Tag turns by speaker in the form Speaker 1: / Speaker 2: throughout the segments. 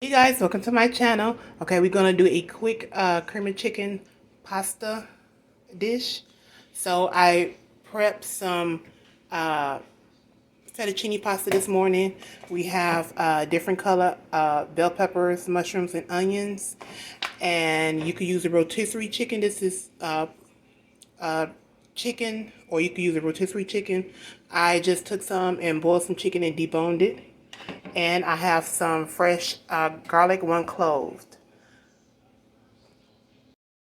Speaker 1: Hey guys, welcome to my channel. Okay, we're gonna do a quick cream of chicken pasta dish. So I prepped some fettuccine pasta this morning. We have different color bell peppers, mushrooms, and onions. And you could use a rotisserie chicken. This is chicken, or you could use a rotisserie chicken. I just took some and boiled some chicken and deboned it. And I have some fresh garlic, one cloved.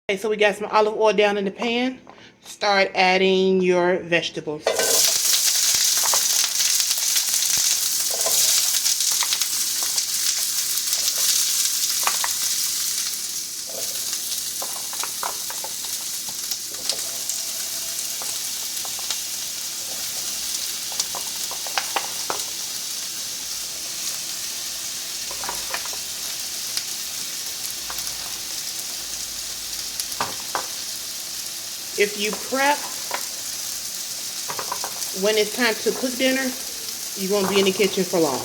Speaker 1: Okay, so we got some olive oil down in the pan. Start adding your vegetables. If you prep when it's time to cook dinner, you won't be in the kitchen for long.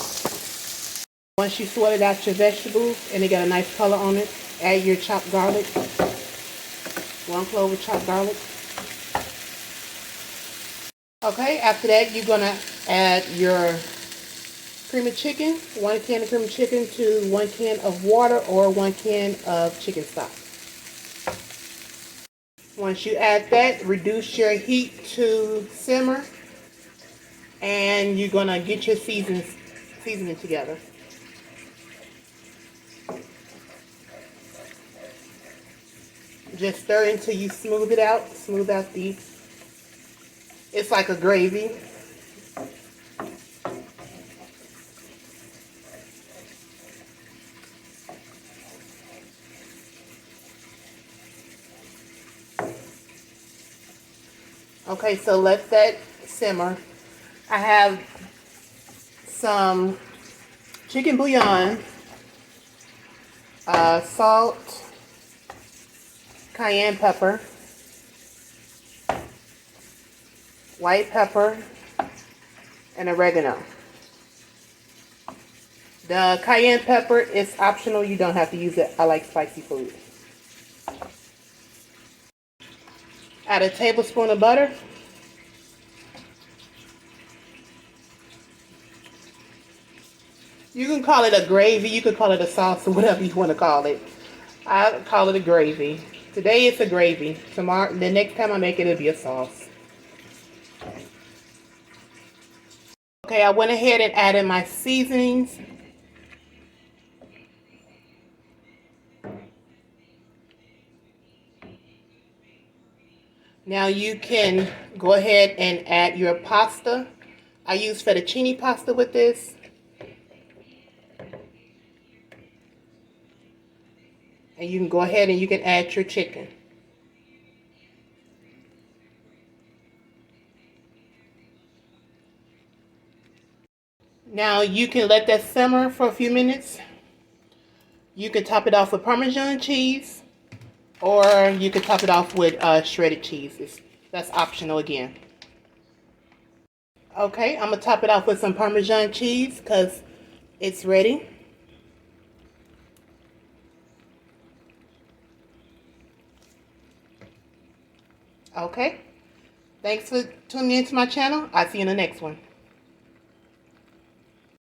Speaker 1: Once you sorted out your vegetables and they got a nice color on it, add your chopped garlic. One clove of chopped garlic. Okay, after that you're gonna add your cream of chicken, 1 can of cream of chicken to 1 can of water or 1 can of chicken stock. Once you add that, reduce your heat to simmer, and you're gonna get your seasoning together. Just stir until you smooth it out. Smooth out it's like a gravy. Okay, so let that simmer. I have some chicken bouillon, salt, cayenne pepper, white pepper, and oregano. The cayenne pepper is optional. You don't have to use it. I like spicy food. Add a tablespoon of butter. You can call it a gravy. You could call it a sauce or whatever you want to call it. I call it a gravy. Today it's a gravy. Tomorrow, the next time I make it, it'll be a sauce. Okay, I went ahead and added my seasonings. Now you can go ahead and add your pasta. I use fettuccine pasta with this. And you can go ahead and you can add your chicken. Now you can let that simmer for a few minutes. You can top it off with Parmesan cheese, or you can top it off with shredded cheese. That's optional again. Okay, I'm going to top it off with some Parmesan cheese because it's ready. Okay, thanks for tuning into my channel. I'll see you in the next one.